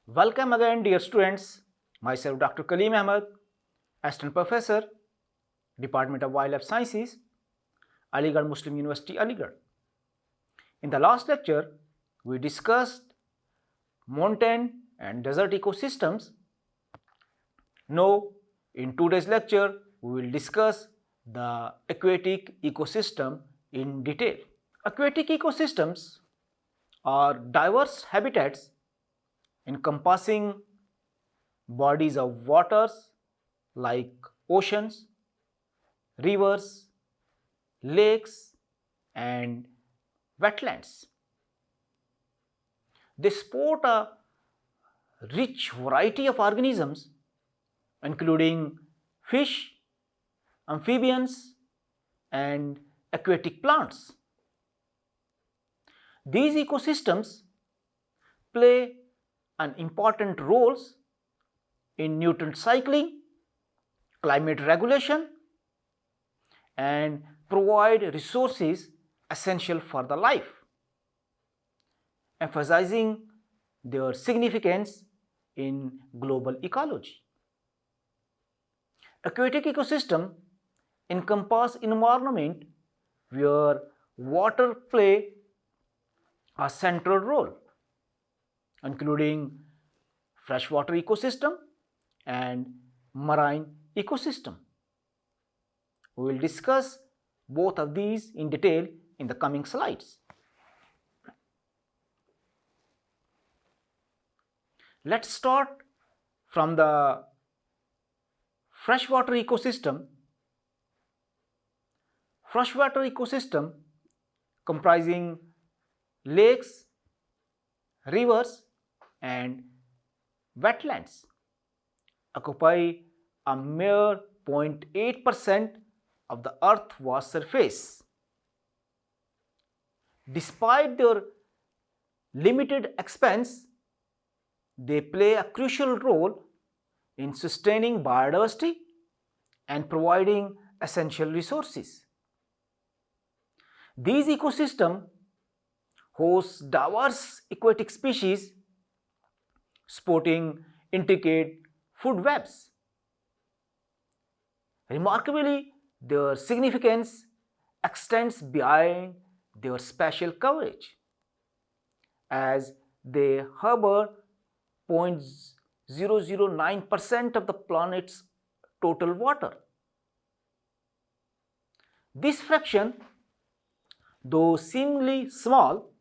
Welcome again, dear students. Myself, Dr. Kaleem Ahmed, Assistant Professor, Department of Wildlife Sciences, Aligarh Muslim University, Aligarh. In the last lecture, we discussed mountain and desert ecosystems. Now, in today's lecture, we will discuss the aquatic ecosystem in detail. Aquatic ecosystems are diverse habitats encompassing bodies of waters like oceans, rivers, lakes, and wetlands. They support a rich variety of organisms, including fish, amphibians, and aquatic plants. These ecosystems play an important roles in nutrient cycling, climate regulation, and provide resources essential for the life, emphasizing their significance in global ecology. Aquatic ecosystem encompass environment where water play a central role, including freshwater ecosystem and marine ecosystem. We will discuss both of these in detail in the coming slides. Let's start from the freshwater ecosystem. Freshwater ecosystem comprising lakes, rivers, and wetlands occupy a mere 0.8% of the Earth's vast surface. Despite their limited expanse, they play a crucial role in sustaining biodiversity and providing essential resources. These ecosystems host diverse aquatic species supporting intricate food webs. Remarkably, their significance extends beyond their spatial coverage, as they harbor 0.009% of the planet's total water. This fraction, though seemingly small,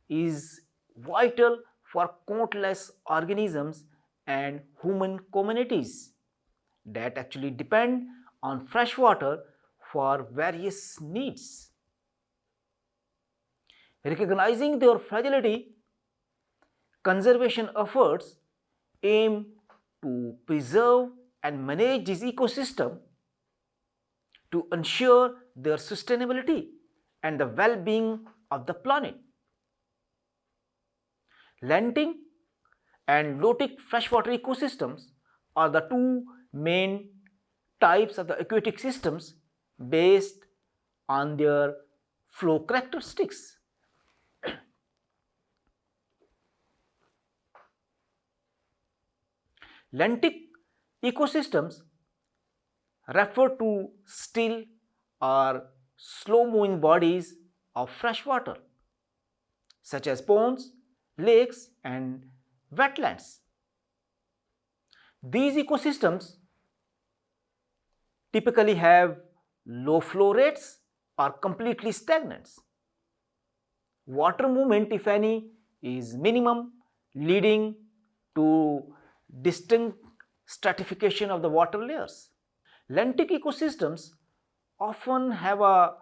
is vital for countless organisms and human communities that actually depend on fresh water for various needs. Recognizing their fragility, conservation efforts aim to preserve and manage this ecosystem to ensure their sustainability and the well-being of the planet. Lentic and lotic freshwater ecosystems are the two main types of the aquatic systems based on their flow characteristics. Lentic ecosystems refer to still or slow-moving bodies of fresh water, such as ponds, lakes, and wetlands. These ecosystems typically have low flow rates or completely stagnant. Water movement, if any, is minimum, leading to distinct stratification of the water layers. Lentic ecosystems often have a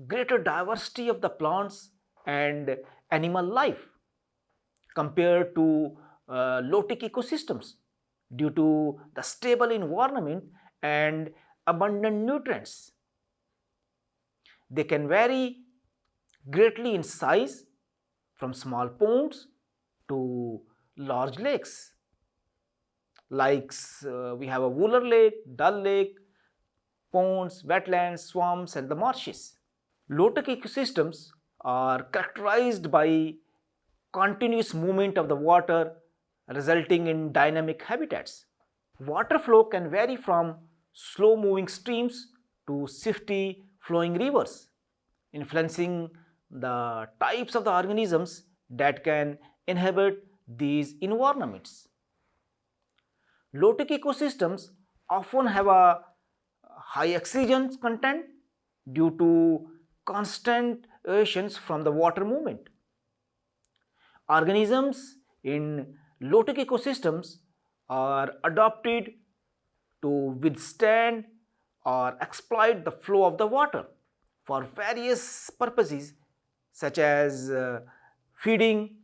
greater diversity of the plants and animal life compared to lotic ecosystems due to the stable environment and abundant nutrients. They can vary greatly in size, from small ponds to large lakes. We have a Wooler Lake, Dull Lake, ponds, wetlands, swamps, and the marshes. Lotic ecosystems are characterized by continuous movement of the water resulting in dynamic habitats. Water flow can vary from slow moving streams to swiftly flowing rivers, influencing the types of the organisms that can inhabit these environments. Lotic ecosystems often have a high oxygen content due to constant erosions from the water movement. Organisms in lotic ecosystems are adapted to withstand or exploit the flow of the water for various purposes such as feeding,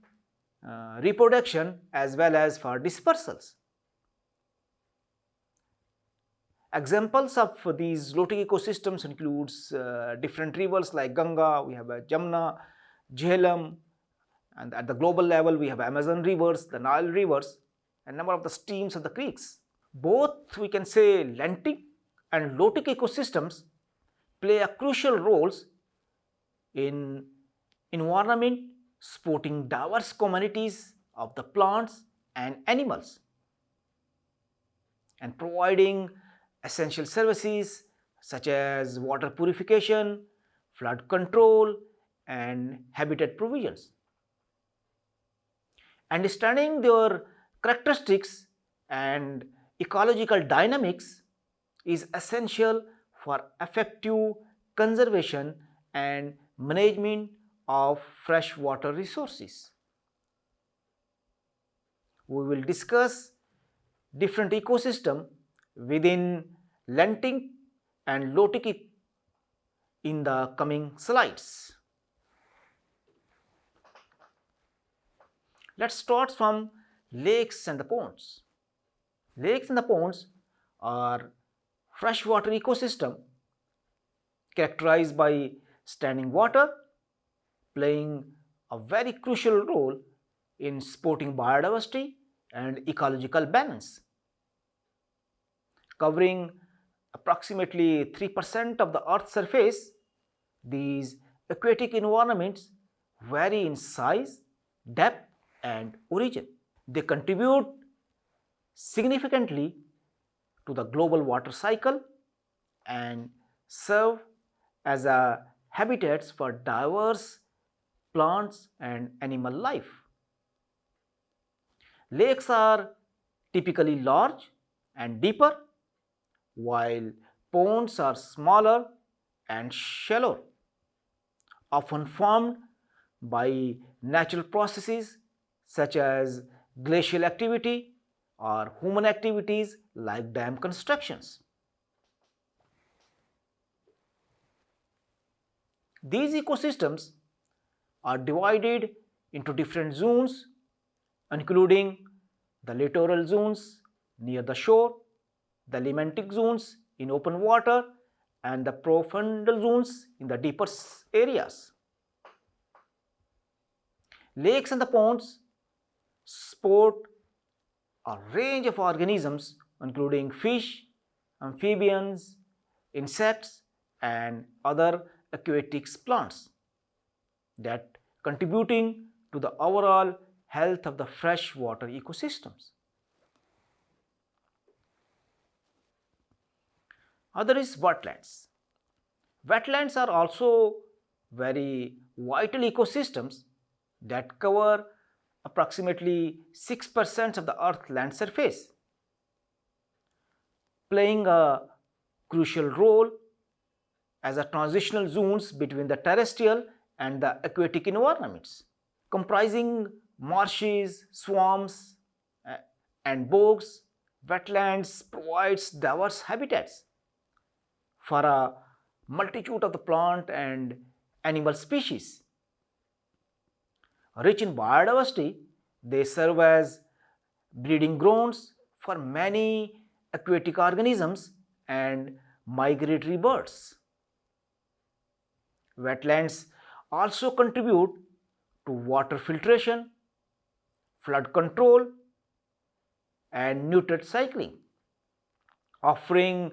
reproduction as well as for dispersals. Examples of these lotic ecosystems includes different rivers like Ganga, we have Jamna, Jhelum, and at the global level we have Amazon rivers, the Nile rivers, and number of the streams and the creeks. Both we can say lentic and lotic ecosystems play a crucial roles in environment supporting diverse communities of the plants and animals and providing essential services such as water purification, flood control, and habitat provisions. Understanding their characteristics and ecological dynamics is essential for effective conservation and management of freshwater resources. We will discuss different ecosystem within lentic and lotic in the coming slides. Let's start from lakes and the ponds. Lakes and the ponds are freshwater ecosystem characterized by standing water playing a very crucial role in supporting biodiversity and ecological balance. Covering approximately 3% of the Earth's surface, these aquatic environments vary in size, depth, and origin. They contribute significantly to the global water cycle and serve as a habitats for diverse plants and animal life. Lakes are typically large and deeper, while ponds are smaller and shallow, often formed by natural processes such as glacial activity or human activities like dam constructions. These ecosystems are divided into different zones, including the littoral zones near the shore, the lentic zones in open water, and the profundal zones in the deeper areas. Lakes and the ponds support a range of organisms including fish, amphibians, insects, and other aquatic plants that contributing to the overall health of the freshwater ecosystems. Other is wetlands. Wetlands are also very vital ecosystems that cover approximately 6% of the Earth's land surface, playing a crucial role as a transitional zones between the terrestrial and the aquatic environments. Comprising marshes, swamps, and bogs, wetlands provides diverse habitats for a multitude of the plant and animal species. Rich in biodiversity, they serve as breeding grounds for many aquatic organisms and migratory birds. Wetlands also contribute to water filtration, flood control, and nutrient cycling, offering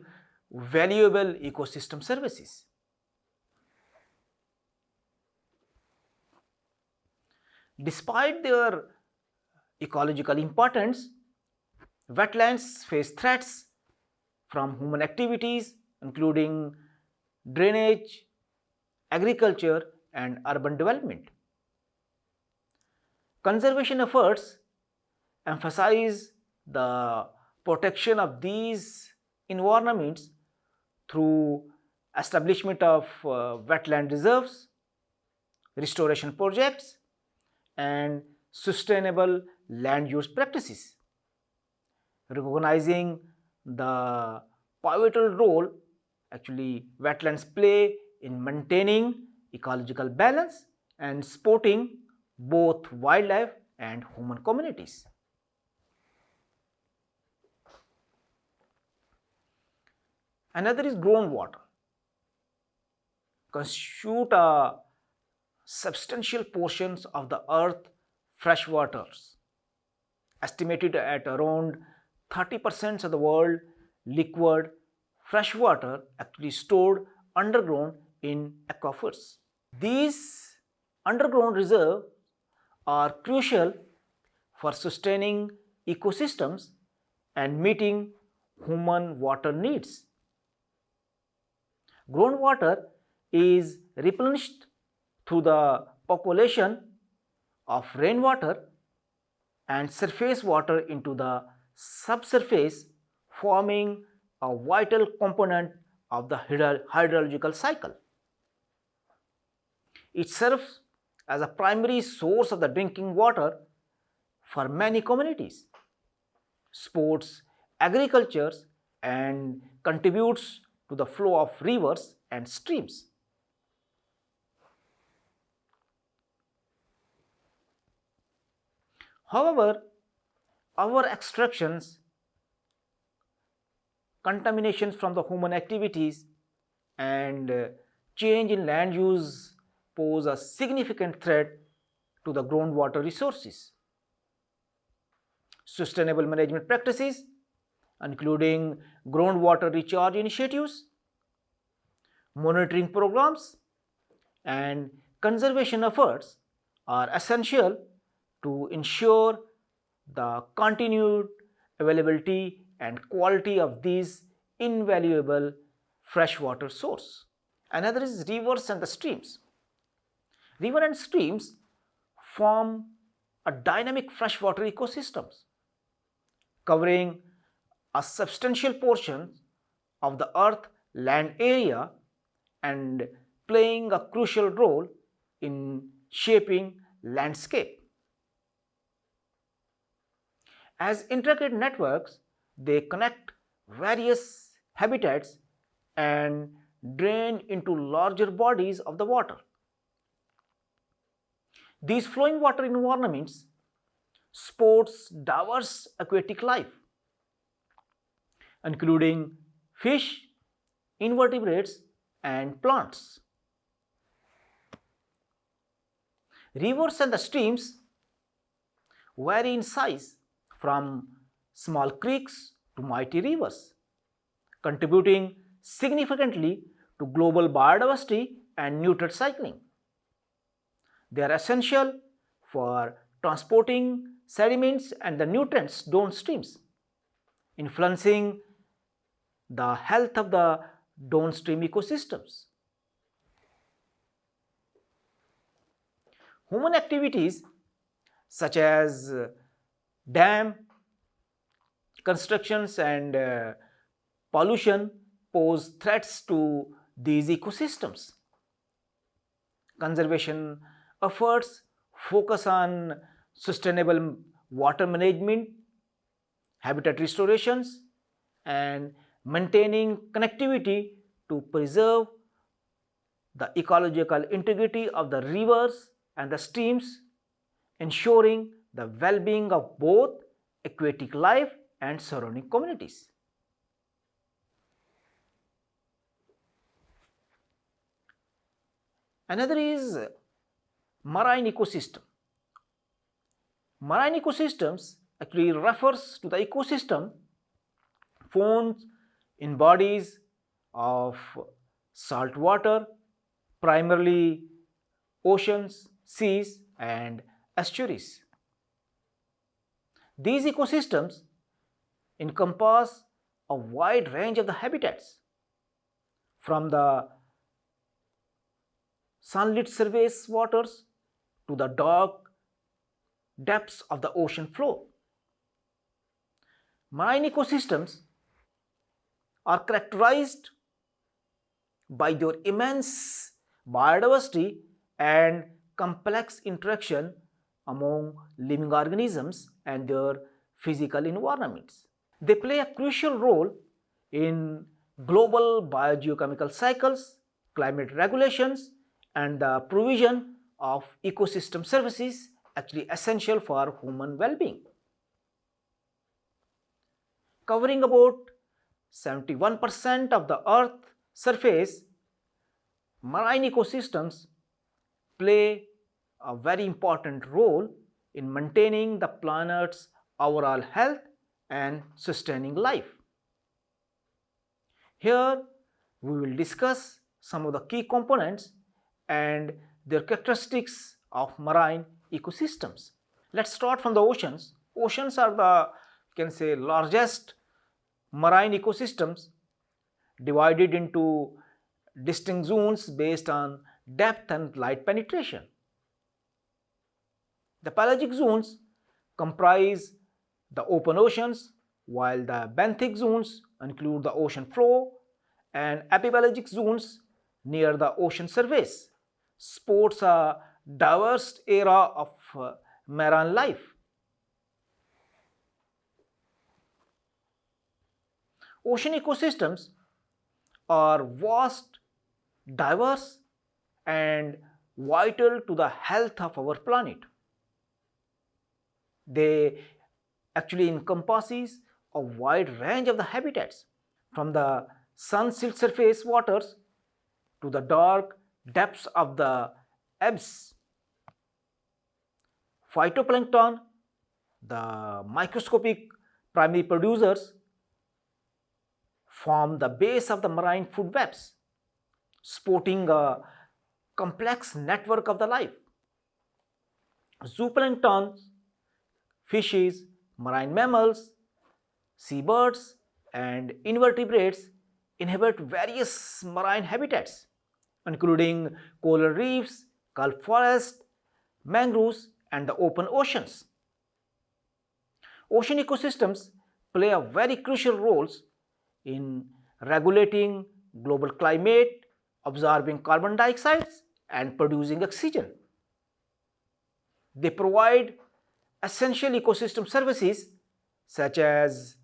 valuable ecosystem services. Despite their ecological importance, wetlands face threats from human activities including drainage, agriculture, and urban development. Conservation efforts emphasize the protection of these environments through establishment of wetland reserves, restoration projects, and sustainable land use practices, recognizing the pivotal role actually wetlands play in maintaining ecological balance and supporting both wildlife and human communities. Another is groundwater, constitute a substantial portions of the earth freshwaters, estimated at around 30% of the world liquid freshwater actually stored underground in aquifers. These underground reserves are crucial for sustaining ecosystems and meeting human water needs. Groundwater is replenished through the percolation of rainwater and surface water into the subsurface, forming a vital component of the hydrological cycle. It serves as a primary source of the drinking water for many communities, supports agriculture, and contributes to the flow of rivers and streams. However, our extractions, contaminations from the human activities, and change in land use pose a significant threat to the groundwater resources. Sustainable management practices, including groundwater recharge initiatives, monitoring programs, and conservation efforts, are essential to ensure the continued availability and quality of these invaluable freshwater source. Another is rivers and the streams. Rivers and streams form a dynamic freshwater ecosystems covering a substantial portion of the earth land area and playing a crucial role in shaping landscape. As intricate networks, they connect various habitats and drain into larger bodies of the water. These flowing water environments supports diverse aquatic life, including fish, invertebrates, and plants. Rivers and the streams vary in size from small creeks to mighty rivers, contributing significantly to global biodiversity and nutrient cycling. They are essential for transporting sediments and the nutrients downstreams, influencing the health of the downstream ecosystems. Human activities such as dam constructions and pollution pose threats to these ecosystems. Conservation efforts focus on sustainable water management, habitat restorations, and maintaining connectivity to preserve the ecological integrity of the rivers and the streams, ensuring the well-being of both aquatic life and surrounding communities. Another is marine ecosystem. Marine ecosystems actually refers to the ecosystem found in bodies of salt water, primarily oceans, seas, and estuaries. These ecosystems encompass a wide range of the habitats, from the sunlit surface waters to the dark depths of the ocean floor. Marine ecosystems are characterized by their immense biodiversity and complex interaction among living organisms and their physical environments. They play a crucial role in global biogeochemical cycles, climate regulations, and the provision of ecosystem services actually essential for human well-being. Covering about 71% of the Earth's surface, marine ecosystems play a very important role in maintaining the planet's overall health and sustaining life. Here we will discuss some of the key components and their characteristics of marine ecosystems. Let's start from the oceans. Oceans are the, you can say, largest marine ecosystems, divided into distinct zones based on depth and light penetration. The pelagic zones comprise the open oceans, while the benthic zones include the ocean floor, and epipelagic zones near the ocean surface sports a diverse era of marine life. Ocean ecosystems are vast, diverse, and vital to the health of our planet. They actually encompasses a wide range of the habitats, from the sun-silt surface waters to the dark depths of the abyss. Phytoplankton, the microscopic primary producers, form the base of the marine food webs, supporting a complex network of the life. Zooplankton, fishes, marine mammals, seabirds, and invertebrates inhabit various marine habitats, including coral reefs, kelp forests, mangroves, and the open oceans. Ocean ecosystems play a very crucial roles in regulating global climate, absorbing carbon dioxide, and producing oxygen. They provide essential ecosystem services such as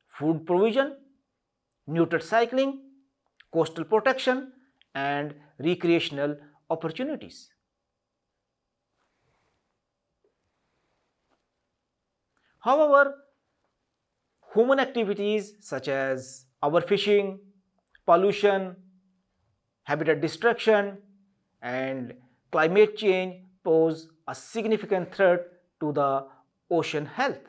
food provision, nutrient cycling, coastal protection, and recreational opportunities. However, human activities such as overfishing, pollution, habitat destruction, and climate change pose a significant threat to the ocean health.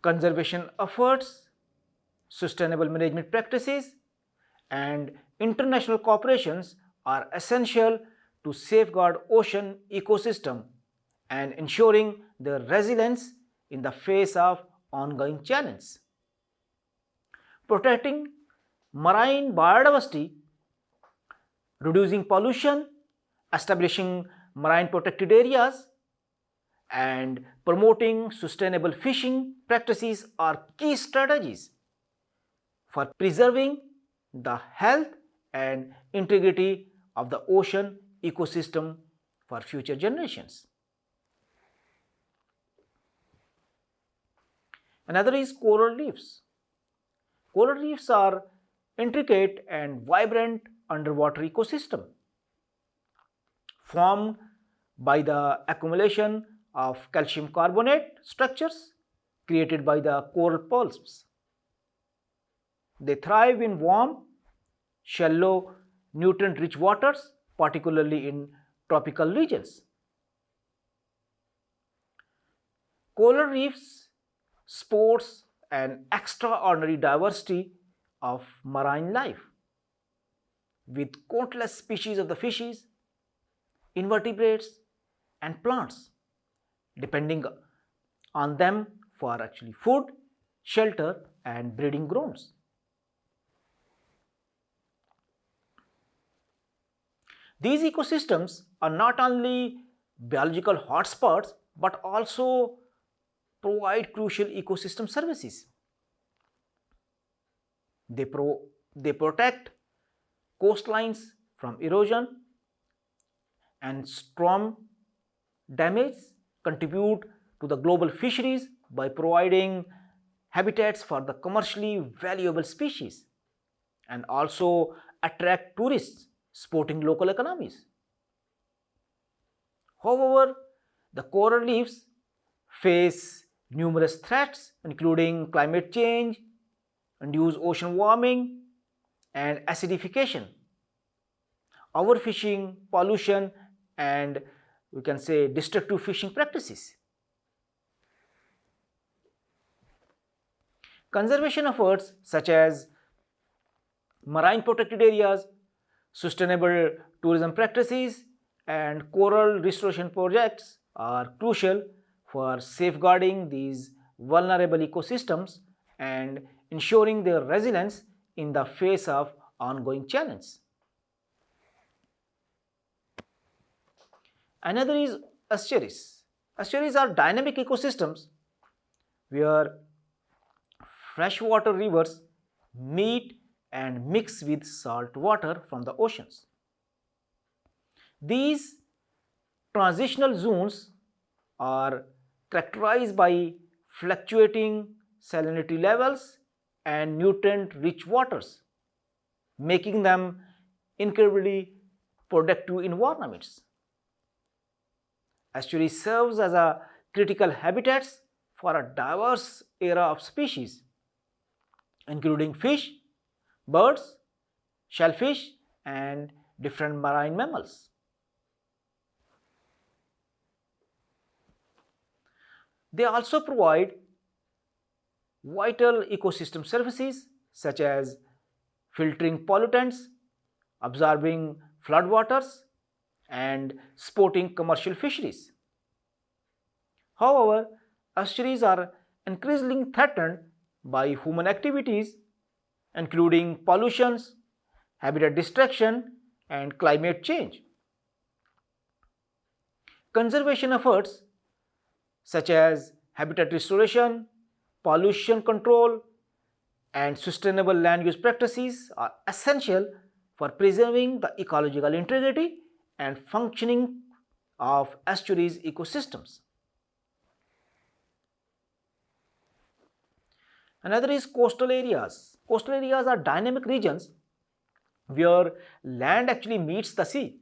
Conservation efforts, sustainable management practices, and international cooperations are essential to safeguard ocean ecosystem and ensuring their resilience in the face of ongoing challenges. Protecting marine biodiversity, reducing pollution, establishing marine protected areas, and promoting sustainable fishing practices are key strategies for preserving the health and integrity of the ocean ecosystem for future generations. Another is coral reefs. Coral reefs are intricate and vibrant underwater ecosystem formed by the accumulation of calcium carbonate structures created by the coral polyps. They thrive in warm, shallow, nutrient-rich waters, particularly in tropical regions. Coral reefs sports an extraordinary diversity of marine life, with countless species of the fishes, invertebrates, and plants, depending on them for actually food, shelter and breeding grounds. These ecosystems are not only biological hotspots but also provide crucial ecosystem services. They, they protect coastlines from erosion and storm damage, contribute to the global fisheries by providing habitats for the commercially valuable species, and also attract tourists, supporting local economies. However, the coral reefs face numerous threats including climate change, induced ocean warming and acidification, overfishing, pollution and we can say destructive fishing practices. Conservation efforts such as marine protected areas, sustainable tourism practices and coral restoration projects are crucial for safeguarding these vulnerable ecosystems and ensuring their resilience in the face of ongoing challenges. Another is estuaries. Estuaries are dynamic ecosystems where freshwater rivers meet and mix with salt water from the oceans. These transitional zones are characterized by fluctuating salinity levels and nutrient rich waters, making them incredibly productive environments. Estuary serves as a critical habitats for a diverse era of species, including fish, birds, shellfish, and different marine mammals. They also provide vital ecosystem services such as filtering pollutants, absorbing floodwaters, and supporting commercial fisheries. However, estuaries are increasingly threatened by human activities including pollutions, habitat destruction, and climate change. Conservation efforts such as habitat restoration, pollution control, and sustainable land use practices are essential for preserving the ecological integrity and functioning of estuaries ecosystems. Another is coastal areas. Coastal areas are dynamic regions where land actually meets the sea,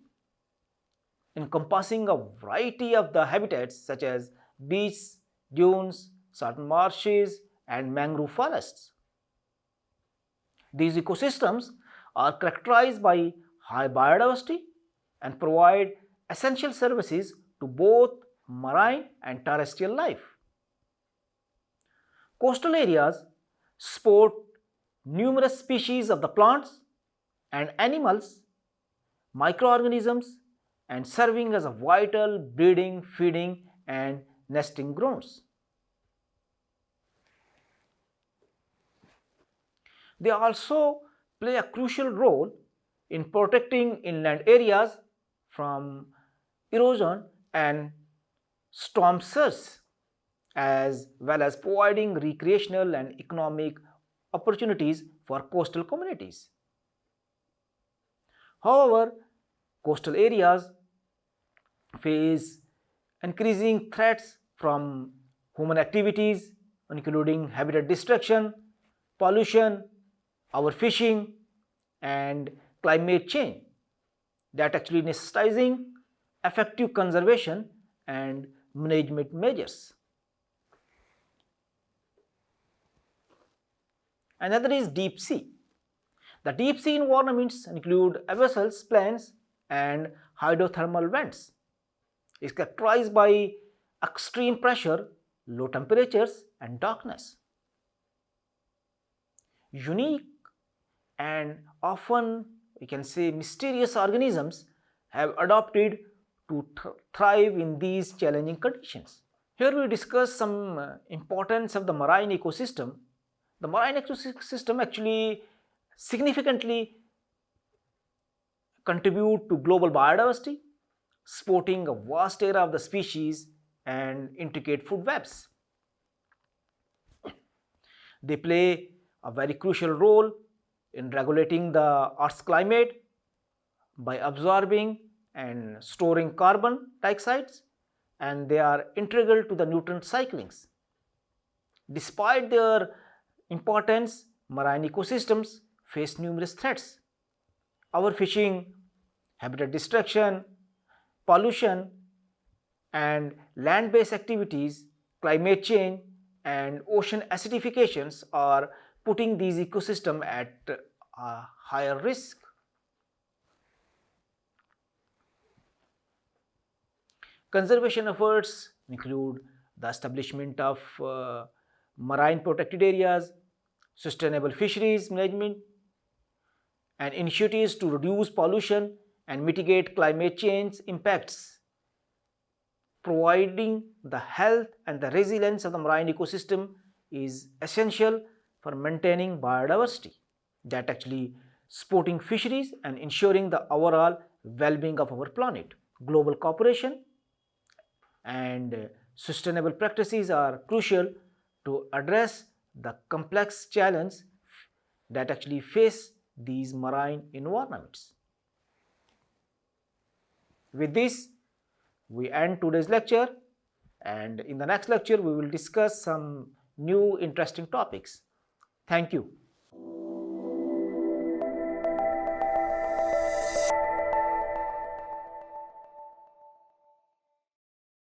encompassing a variety of the habitats such as beaches, dunes, certain marshes, and mangrove forests. These ecosystems are characterized by high biodiversity and provide essential services to both marine and terrestrial life. Coastal areas support numerous species of the plants and animals, microorganisms, and serving as a vital breeding, feeding, and nesting grounds. They also play a crucial role in protecting inland areas from erosion and storm surge, as well as providing recreational and economic opportunities for coastal communities. However, coastal areas face increasing threats from human activities, including habitat destruction, pollution, overfishing, and climate change, that actually necessitating effective conservation and management measures. Another is deep sea. The deep sea environments include abyssal plains and hydrothermal vents. It's characterized by extreme pressure, low temperatures, and darkness. Unique and often we can say mysterious organisms have adapted to thrive in these challenging conditions. Here we discuss some importance of the marine ecosystem. The marine ecosystem actually significantly contribute to global biodiversity, supporting a vast area of the species and intricate food webs. They play a very crucial role in regulating the Earth's climate by absorbing and storing carbon dioxide, and they are integral to the nutrient cyclings. Despite their importance, marine ecosystems face numerous threats. Overfishing, habitat destruction, pollution, and land-based activities, climate change, and ocean acidifications are putting these ecosystems at a higher risk. Conservation efforts include the establishment of marine protected areas, sustainable fisheries management, and initiatives to reduce pollution and mitigate climate change impacts. Providing the health and the resilience of the marine ecosystem is essential for maintaining biodiversity, that actually supporting fisheries and ensuring the overall well-being of our planet. Global cooperation and sustainable practices are crucial to address the complex challenge that actually face these marine environments. With this, we end today's lecture, and in the next lecture we will discuss some new interesting topics. Thank you.